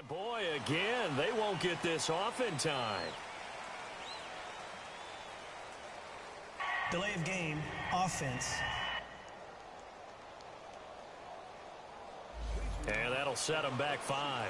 boy, again, they won't get this off in time. Delay of game, offense. And that'll set them back 5.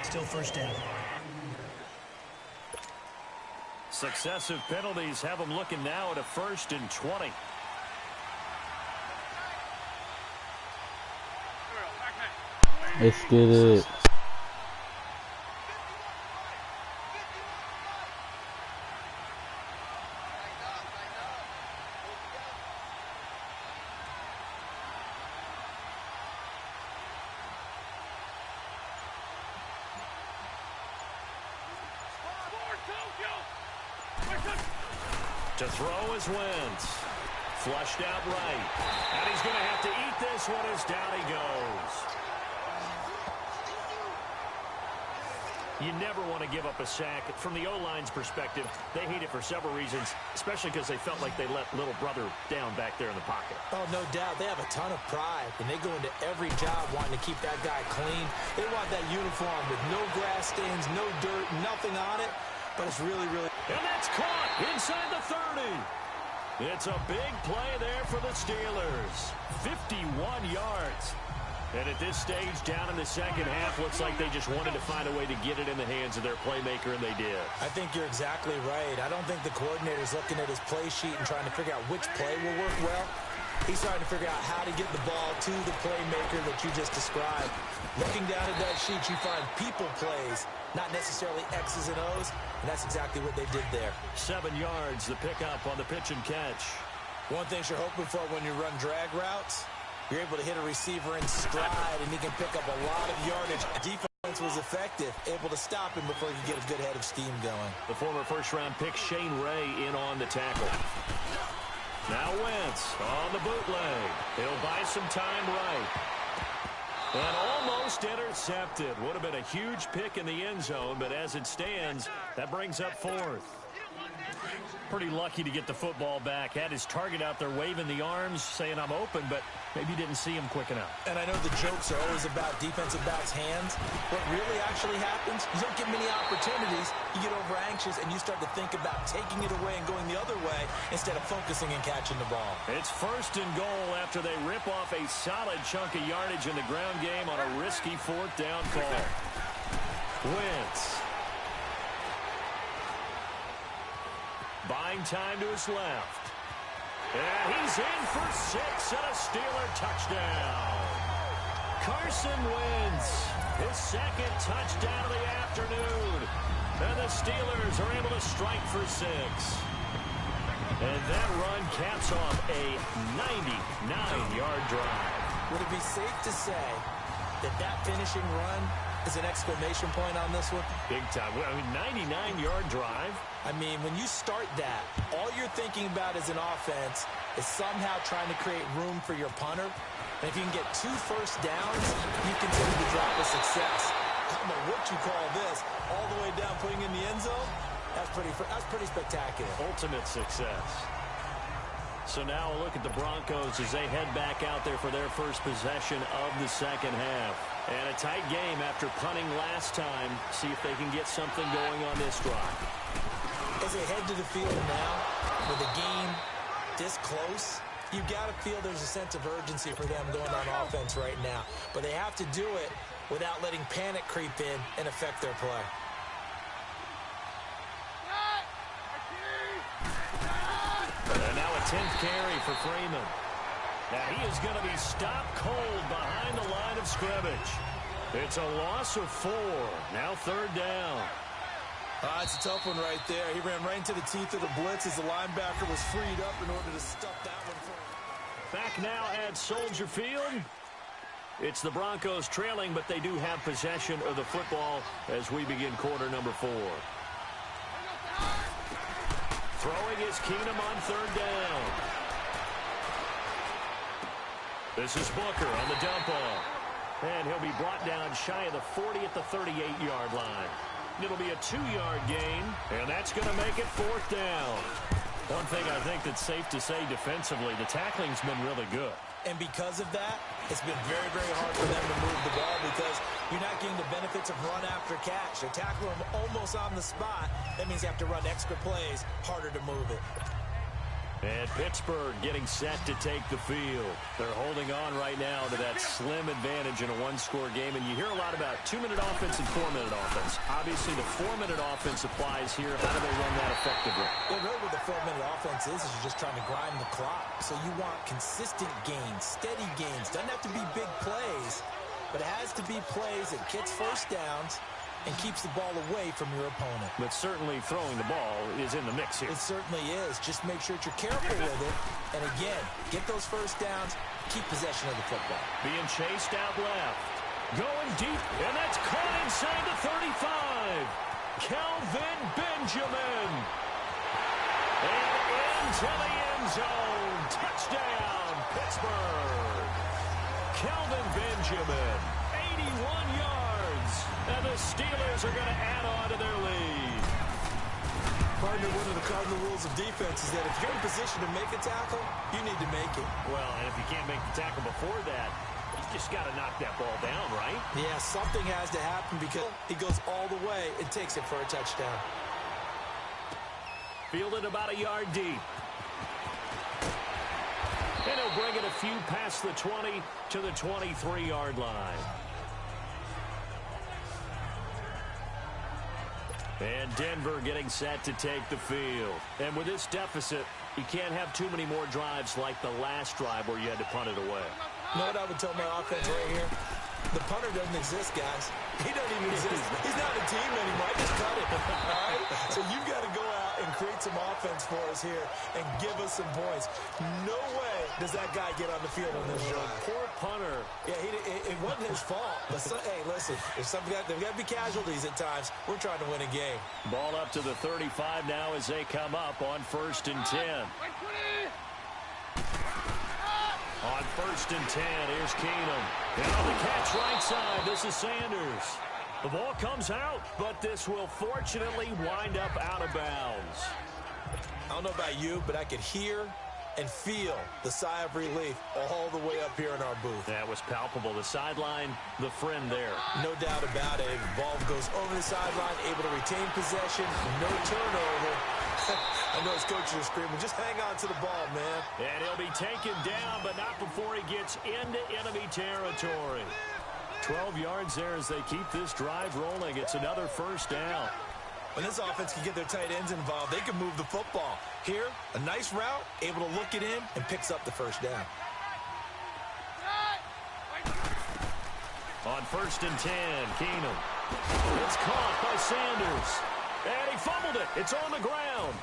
Still first down. Successive penalties have them looking now at a 1st and 20. Let's get it. To throw is Wentz. Flushed out right. And he's going to have to eat this one as down he goes. You never want to give up a sack. From the O-line's perspective, they hate it for several reasons, especially because they felt like they let little brother down back there in the pocket. Oh, no doubt. They have a ton of pride, and they go into every job wanting to keep that guy clean. They want that uniform with no grass stains, no dirt, nothing on it. But it's really, really... And that's caught inside the 30. It's a big play there for the Steelers. 51 yards. And at this stage, down in the second half, looks like they just wanted to find a way to get it in the hands of their playmaker, and they did. I think you're exactly right. I don't think the coordinator's looking at his play sheet and trying to figure out which play will work well. He's trying to figure out how to get the ball to the playmaker that you just described. Looking down at that sheet, you find people plays, not necessarily X's and O's, and that's exactly what they did there. 7 yards, the pickup on the pitch and catch. One thing you're hoping for when you run drag routes, you're able to hit a receiver in stride, and he can pick up a lot of yardage. Defense was effective, able to stop him before he could get a good head of steam going. The former first-round pick, Shane Ray, in on the tackle. Now Wentz on the bootleg. He'll buy some time right. And almost intercepted. Would have been a huge pick in the end zone, but as it stands, that brings up 4th. Pretty lucky to get the football back. Had his target out there waving the arms, saying I'm open, but maybe didn't see him quick enough. And I know the jokes are always about defensive backs' hands. What really actually happens, you don't get many opportunities. You get over anxious, and you start to think about taking it away and going the other way instead of focusing and catching the ball. It's 1st and goal after they rip off a solid chunk of yardage in the ground game on a risky 4th down call. Wentz. Buying time to his left. And he's in for 6 and a Steeler touchdown. Carson Wentz, his 2nd touchdown of the afternoon. And the Steelers are able to strike for 6. And that run caps off a 99-yard drive. Would it be safe to say that that finishing run is an exclamation point on this one? Big time. I mean, 99-yard drive. I mean, when you start that, all you're thinking about as an offense is somehow trying to create room for your punter. And if you can get 2 first downs, you consider the drive a success. I don't know what you call this. All the way down, putting in the end zone, that's pretty spectacular. Ultimate success. So now a look at the Broncos as they head back out there for their first possession of the second half. And a tight game after punting last time. See if they can get something going on this drive. As they head to the field now, with the game this close, you've got to feel there's a sense of urgency for them going on offense right now. But they have to do it without letting panic creep in and affect their play. And now a 10th carry for Freeman. Now he is going to be stopped cold behind the line of scrimmage. It's a loss of 4. Now 3rd down. It's a tough one right there. He ran right into the teeth of the blitz as the linebacker was freed up in order to stuff that one for him. Back now at Soldier Field. It's the Broncos trailing, but they do have possession of the football as we begin quarter number 4. Throwing is Keenum on 3rd down. This is Booker on the dump off. And he'll be brought down shy of the 40 at the 38-yard line. It'll be a 2-yard gain, and that's going to make it 4th down. One thing I think that's safe to say defensively, the tackling's been really good. And because of that, it's been very, very hard for them to move the ball because you're not getting the benefits of run after catch. They tackle them almost on the spot. That means you have to run extra plays, harder to move it. And Pittsburgh getting set to take the field. They're holding on right now to that slim advantage in a one-score game. And you hear a lot about 2-minute offense and 4-minute offense. Obviously, the 4-minute offense applies here. How do they run that effectively? Well, really what the 4-minute offense is you're just trying to grind the clock. So you want consistent gains, steady gains. Doesn't have to be big plays, but it has to be plays that gets first downs and keeps the ball away from your opponent. But certainly throwing the ball is in the mix here. It certainly is. Just make sure that you're careful with it. And again, get those first downs, keep possession of the football. Being chased out left. Going deep, and that's caught inside the 35. Kelvin Benjamin. And into the end zone. Touchdown, Pittsburgh. Kelvin Benjamin, 81 yards. And the Steelers are going to add on to their lead. Partner, one of the cardinal rules of defense is that if you're in position to make a tackle, you need to make it. Well, and if you can't make the tackle before that, you just got to knock that ball down, right? Yeah, something has to happen because he goes all the way and takes it for a touchdown. Fielded about a yard deep. And he'll bring it a few past the 20 to the 23-yard line. And Denver getting set to take the field. And with this deficit, you can't have too many more drives like the last drive where you had to punt it away. You know what I would tell my offense right here? The punter doesn't exist, guys. He doesn't even exist. He's not a team anymore. I just cut it. All right? So you've got to go out and create some offense for us here and give us some points. No way does that guy get on the field on this drive. Poor punter. Yeah, it wasn't his fault. But hey, listen, there's got to be casualties at times. We're trying to win a game. Ball up to the 35 now as they come up on 1st and 10. On 1st and 10, here's Keenum. And on the catch right side, this is Sanders. The ball comes out, but this will fortunately wind up out of bounds. I don't know about you, but I could hear and feel the sigh of relief all the way up here in our booth. That was palpable. The sideline, the friend there. No doubt about it. Ball goes over the sideline, able to retain possession, no turnover. I know his coaches are screaming, just hang on to the ball, man. And he'll be taken down, but not before he gets into enemy territory. 12 yards there as they keep this drive rolling. It's another first down. When this offense can get their tight ends involved, they can move the football. Here, a nice route, able to look it in, and picks up the first down. On 1st and 10, Keenum. It's caught by Sanders. And he fumbled it. It's on the ground.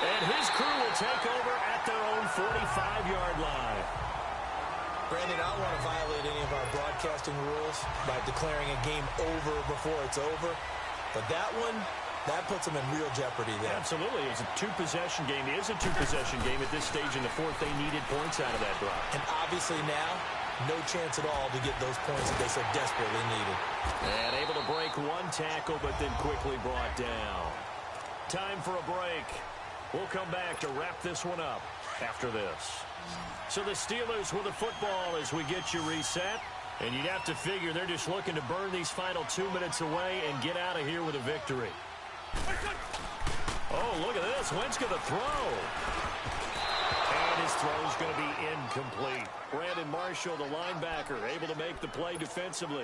And his crew will take over at their own 45-yard line. Brandon, I don't want to violate any of our broadcasting rules by declaring a game over before it's over. But that one, that puts them in real jeopardy there. Absolutely. It's a two-possession game. It is a two-possession game at this stage in the fourth. They needed points out of that drive. And obviously now, no chance at all to get those points that they so desperately needed. And able to break one tackle, but then quickly brought down. Time for a break. We'll come back to wrap this one up after this. So the Steelers with the football as we get you reset. And you'd have to figure they're just looking to burn these final 2 minutes away and get out of here with a victory. Oh, look at this. Wentz going to throw. And his throw's going to be incomplete. Brandon Marshall, the linebacker, able to make the play defensively.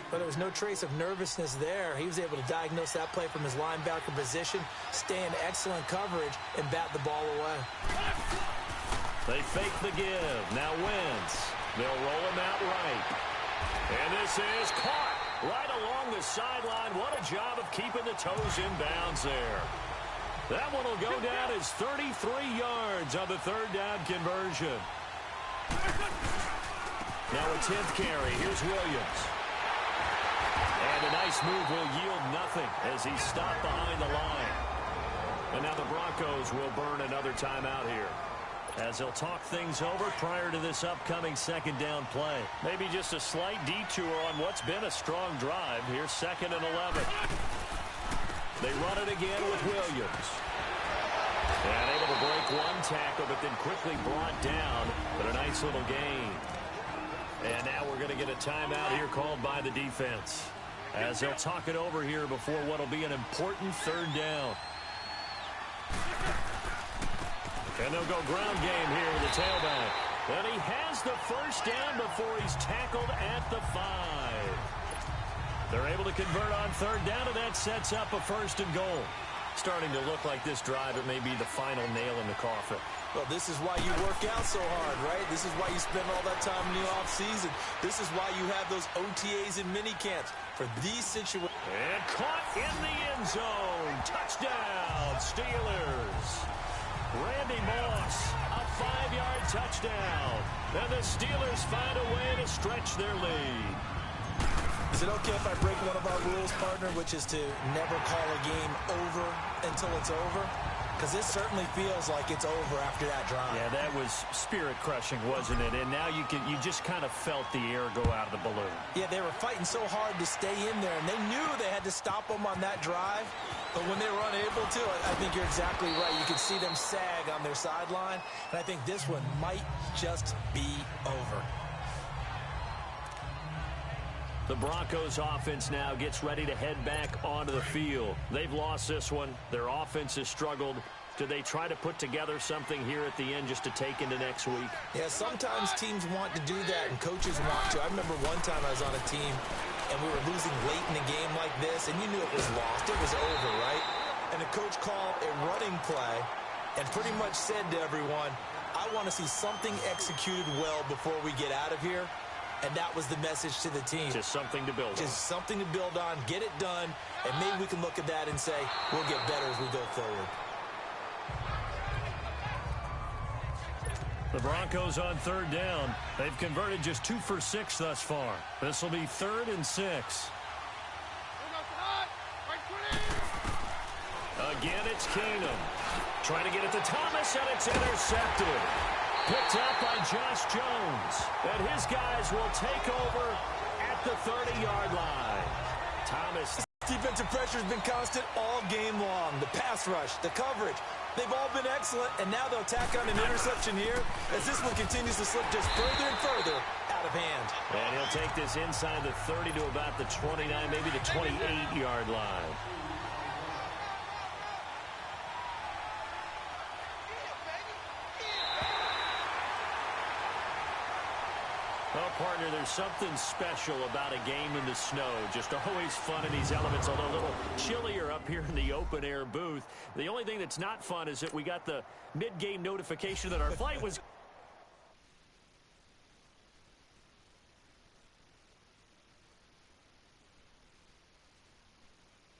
But there was no trace of nervousness there. He was able to diagnose that play from his linebacker position, stay in excellent coverage, and bat the ball away. They fake the give. Now Wentz. They'll roll him out right. And this is caught right along the sideline. What a job of keeping the toes in bounds there. That one will go down as 33 yards on the third down conversion. Now a 10th carry. Here's Williams. And a nice move will yield nothing as he's stopped behind the line. And now the Broncos will burn another timeout here, as they'll talk things over prior to this upcoming second down play. Maybe just a slight detour on what's been a strong drive. Here's 2nd and 11. They run it again with Williams. And able to break one tackle, but then quickly brought down. But a nice little gain. And now we're going to get a timeout here called by the defense, as they'll talk it over here before what will be an important third down. And they'll go ground game here with the tailback. And he has the first down before he's tackled at the 5. They're able to convert on third down, and that sets up a 1st and goal. Starting to look like this drive, it may be the final nail in the coffin. Well, this is why you work out so hard, right? This is why you spend all that time in the offseason. This is why you have those OTAs and mini camps for these situations. And caught in the end zone. Touchdown, Steelers. Randy Moss, a 5-yard touchdown. And the Steelers find a way to stretch their lead. Is it okay if I break one of our rules, partner, which is to never call a game over until it's over? Because this certainly feels like it's over after that drive. Yeah, that was spirit-crushing, wasn't it? And now you just kind of felt the air go out of the balloon. Yeah, they were fighting so hard to stay in there, and they knew they had to stop them on that drive. But when they were unable to, I think you're exactly right. You could see them sag on their sideline, and I think this one might just be over. The Broncos offense now gets ready to head back onto the field. They've lost this one. Their offense has struggled. Do they try to put together something here at the end just to take into next week? Yeah, sometimes teams want to do that and coaches want to. I remember one time I was on a team and we were losing late in a game like this, and you knew it was lost. It was over, right? And the coach called a running play and pretty much said to everyone, I want to see something executed well before we get out of here. And that was the message to the team. Just something to build on. Just something to build on, get it done, and maybe we can look at that and say, we'll get better as we go forward. The Broncos on third down. They've converted just 2 for 6 thus far. This will be 3rd and 6. Again, it's Keenum. Trying to get it to Thomas, and it's intercepted. Picked up by Josh Jones. And his guys will take over at the 30-yard line. Thomas. Defensive pressure has been constant all game long. The pass rush, the coverage, they've all been excellent, and now they'll tack on an interception here as this one continues to slip just further and further out of hand. And he'll take this inside the 30 to about the 29, maybe the 28-yard line. Well, partner, there's something special about a game in the snow. Just always fun in these elements, although a little chillier up here in the open-air booth. The only thing that's not fun is that we got the mid-game notification that our flight was